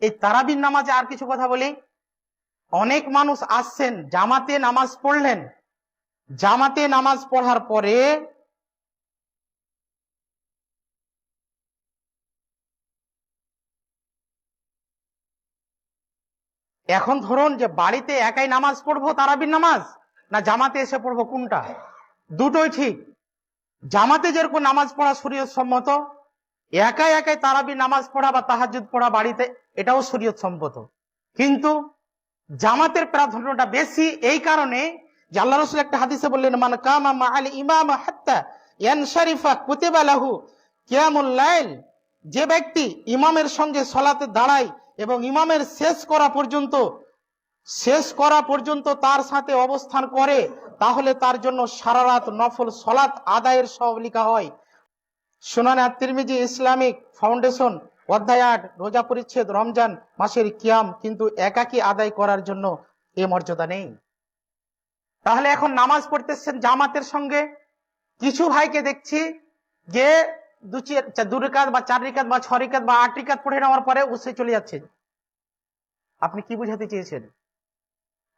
এই তারাবির নামাজে আর কিছু কথা বলি। অনেক মানুষ আসছেন, জামাতে নামাজ পড়লেন, জামাতে নামাজ পড়ার পরে এখন ধরুন যে বাড়িতে একাই নামাজ পড়বো তারাবির নামাজ, না জামাতে এসে পড়বো, কোনটা? দুটোই ঠিক। জামাতে যেরকম নামাজ পড়া শরীয়ত সম্মত, একাই একাই তারাবির নামাজ পড়া বা তাহাজ্জুদ পড়া বাড়িতে, এটাও শরীয়ত সম্মত। কিন্তু জামাতের প্রাধান্যটা বেশি এই কারণে যে আল্লাহ রাসূল একটা হাদিসে বললেন, মান কামা মাআল ইমাম হাত্তা ইয়ানশারিফা কুতিবা লাহু কিয়ামুল লাইল। যে ব্যক্তি ইমামের সঙ্গে সালাতে দাঁড়ায় এবং ইমামের শেষ করা পর্যন্ত তার সাথে অবস্থান করে, তাহলে তার জন্য সারা রাত নফল সালাত আদায়ের সওয়াব লেখা হয়। সুনানে আত-তিরমিজি ইসলামিক ফাউন্ডেশন অধ্যায় 8 রোজা পরিচ্ছেদ রমজান মাসের কিয়াম কিন্তু একাকী আদায় করার জন্য এ মর্যাদা নেই। তাহলে এখন নামাজ পড়তেছেন জামাতের সঙ্গে, কিছু ভাইকে দেখছি যে 2 রাকাত বা 4 রাকাত বা 6 রাকাত বা 8 রাকাত পড়ে নেওয়ার পরে উসে চলে যাচ্ছে। আপনি কি বুঝাতে চেয়েছেন?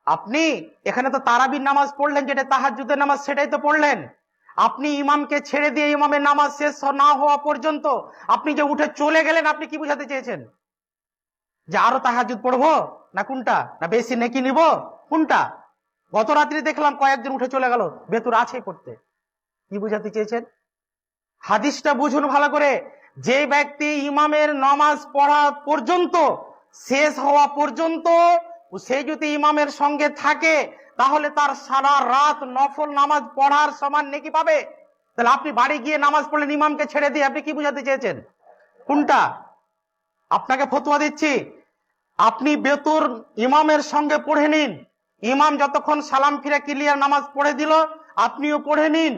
আপনি এখানে তো তারাবির নামাজ পড়লেন, যেটা তাহাজ্জুদের নামাজ সেটাই তো পড়লেন। আপনি ইমামকে ছেড়ে দিয়ে ইমামের নামাজ শেষ না হওয়া পর্যন্ত আপনি যে উঠে চলে গেলেন, আপনি কি বুঝাতে চেয়েছেন? যে আরো তাহাজ্জুদ পড়বো, না কোনটা, না বেশি নেকি নিব, কোনটা? গত রাত্রি দেখলাম কয়েকজন উঠে চলে গেল, বেতুর আছে পড়তে। কি বুঝাতে চেয়েছেন? হাদিসটা বুঝুন ভালো করে। যে ব্যক্তি ইমামের নামাজ পড়া পর্যন্ত, শেষ হওয়া পর্যন্ত সে যদি ইমামের সঙ্গে থাকে, তাহলে তার সারা রাত নফল নামাজ পড়ার সমান নেকি পাবে। তাহলে আপনি বাড়ি গিয়ে নামাজ পড়লেন ইমামকে ছেড়ে দিয়ে, আপনি কি বুঝাতে চেয়েছেন? কোনটা? আপনাকে ফতোয়া দিচ্ছি, আপনি বেতুর ইমামের সঙ্গে পড়ে নিন। ইমাম যতক্ষণ সালাম ফিরে ক্লিয়ার নামাজ পড়ে দিল, আপনিও পড়ে নিন।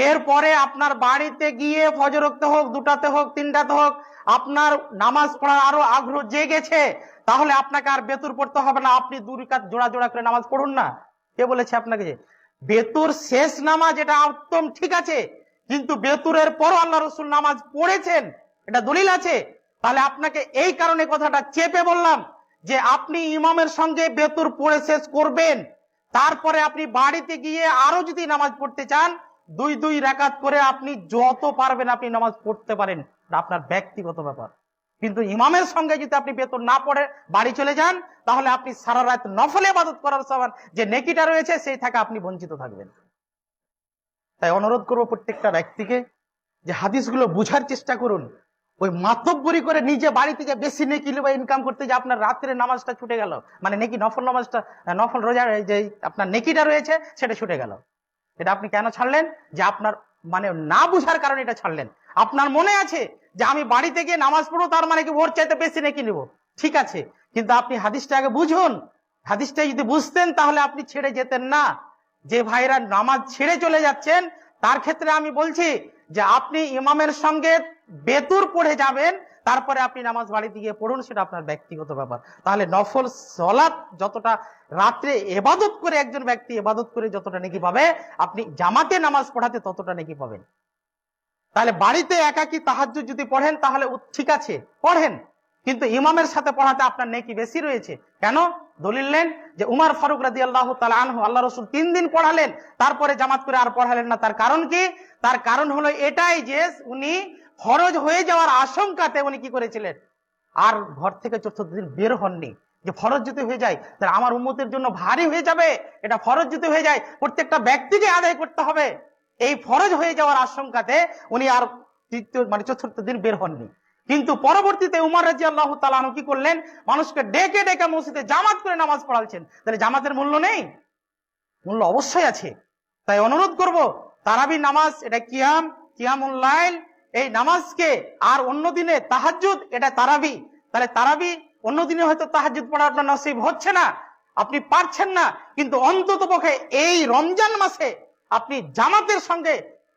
এরপরে আপনার বাড়িতে গিয়ে ফজর ওয়াক্তে হোক, 2টাতে হোক, 3টাতে হোক, আপনার নামাজ পড়ার আরো আগ্রহ জেগেছে, তাহলে আপনাকে আর বেতুর পড়তে হবে না, আপনি 2 রাকাত জোড়া জোড়া করে নামাজ পড়ুন না। কে বলেছে আপনাকে? বেতুর শেষ নামাজ এটা একদম ঠিক আছে, কিন্তু বেতুরের পর আল্লাহ রাসূল নামাজ পড়েছেন, এটা দলিল আছে। তাহলে আপনাকে এই কারণে কথাটা চেপে বললাম যে আপনি ইমামের সঙ্গে বেতুর পড়ে শেষ করবেন, তারপরে আপনি বাড়িতে গিয়ে আরো যদি নামাজ পড়তে চান, 2 রাকাত করে আপনি যত পারবেন আপনি নামাজ পড়তে পারেন, আপনার ব্যক্তিগত ব্যাপার। কিন্তু ইমামের সঙ্গে যদি আপনি বেতন না পড়ে বাড়ি চলে যান, তাহলে আপনি সারা রাত নফল ইবাদত করার সমান যে নেকিটা রয়েছে সেই থেকে আপনি বঞ্চিত থাকবেন। তাই অনুরোধ করবো প্রত্যেকটা ব্যক্তিকে যে হাদিসগুলো বুঝার চেষ্টা করুন। ওই মাতব্বরি করে নিজে বাড়িতে যে বেশি নেকি বা ইনকাম করতে যে আপনার রাত্রে নামাজটা ছুটে গেল, মানে নেকি নফল নামাজটা, নফল রোজার যে আপনার নেকিটা রয়েছে সেটা ছুটে গেল। এটা আপনি কেন ছাড়লেন? যে আপনার মানে না বুঝার কারণে এটা ছাড়লেন। আপনার মনে আছে যে আমি বাড়িতে গিয়ে নামাজ পড়বো, তার মানে কি ভোর চাইতে বেশি নেকি নিব, ঠিক আছে, কিন্তু আপনি হাদিসটা আগে বুঝুন। হাদিসটা যদি বুঝতেন তাহলে আপনি ছেড়ে যেতেন না। যে ভাইরা নামাজ ছেড়ে চলে যাচ্ছেন, তার ক্ষেত্রে আমি বলছি যে আপনি ইমামের সঙ্গে বেতুর পড়ে যাবেন, তারপরে আপনি নামাজ বাড়িতে গিয়ে পড়ুন, সেটা আপনার ব্যক্তিগত ব্যাপার। তাহলে নফল সালাত যতটা রাত্রে ইবাদত করে একজন ব্যক্তি ইবাদত করে যতটা নেকি পাবে, আপনি জামাতে নামাজ পড়াতে ততটা নেকি পাবেন। তাহলে বাড়িতে একাকী তাহাজ্জুদ যদি পড়েন তাহলে ঠিক আছে, পড়েন, কিন্তু ইমামের সাথে পড়াতে আপনার নেকি বেশি রয়েছে। কেন? দলিল নেন যে উমর ফারুক রাদিয়াল্লাহু তাআলা আনহু আল্লাহ রাসূল 3 দিন পড়ালেন, তারপরে জামাত করে আর পড়ালেন না। তার কারণ কি? তার কারণ হলো এটাই যে উনি ফরজ হয়ে যাওয়ার আশঙ্কাতে উনি কি করেছিলেন, আর ঘর থেকে 4th দিন বের হননি। যে ফরজ যদি হয়ে যায় তাহলে আমার উম্মতের জন্য ভারী হয়ে যাবে, এটা ফরজ যদি হয়ে যায় প্রত্যেকটা ব্যক্তিকে আদায় করতে হবে, এই ফরজ হয়ে যাওয়ার আশঙ্কাতে উনি আর 4th দিন বের হননি। কিন্তু পরবর্তীতে উমর রাদিয়াল্লাহু তাআলা আনহু কি করলেন? মানুষকে ডেকে ডেকে মসজিদে জামাত করে নামাজ পড়াচ্ছেন। তাহলে জামাতের মূল্য নেই? মূল্য অবশ্যই আছে। তাই অনুরোধ করব, তারাবি নামাজ এটা কিয়ামুল লাইল, এই নামাজকে, আর অন্য দিনে তাহাজ্জুদ এটা তারাবি। তাহলে তারাবি অন্য দিনে হয়তো তাহাজ্জুদ পড়া আপনার নসিব হচ্ছে না, আপনি পারছেন না, কিন্তু অন্ততপক্ষে এই রমজান মাসে আপনি জামাতের সঙ্গে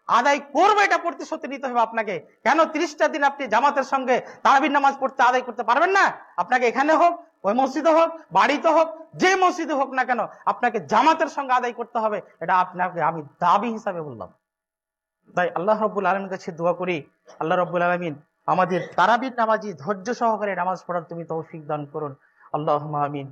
আদায় করবে, এটা প্রতিশ্রুতি নিতে হবে আপনাকে। কেন 30টা দিন আপনি জামাতের সঙ্গে তারাবির নামাজ পড়তে আদায় করতে পারবেন না? আপনাকে এখানে হোক, ওই মসজিদে হোক, বাড়িতে হোক, যে মসজিদে হোক না কেন, আপনাকে জামাতের সঙ্গে আদায় করতে হবে। এটা আপনাকে আমি দাবি হিসাবে বললাম। তাই আল্লাহ রাব্বুল আলামিনের কাছে দোয়া করি, আল্লাহ রাব্বুল আলামিন আমাদের তারাবির নামাজি ধৈর্য সহকারে নামাজ পড়ার তুমি তৌফিক দান করুন। আল্লাহুম্মা আমিন।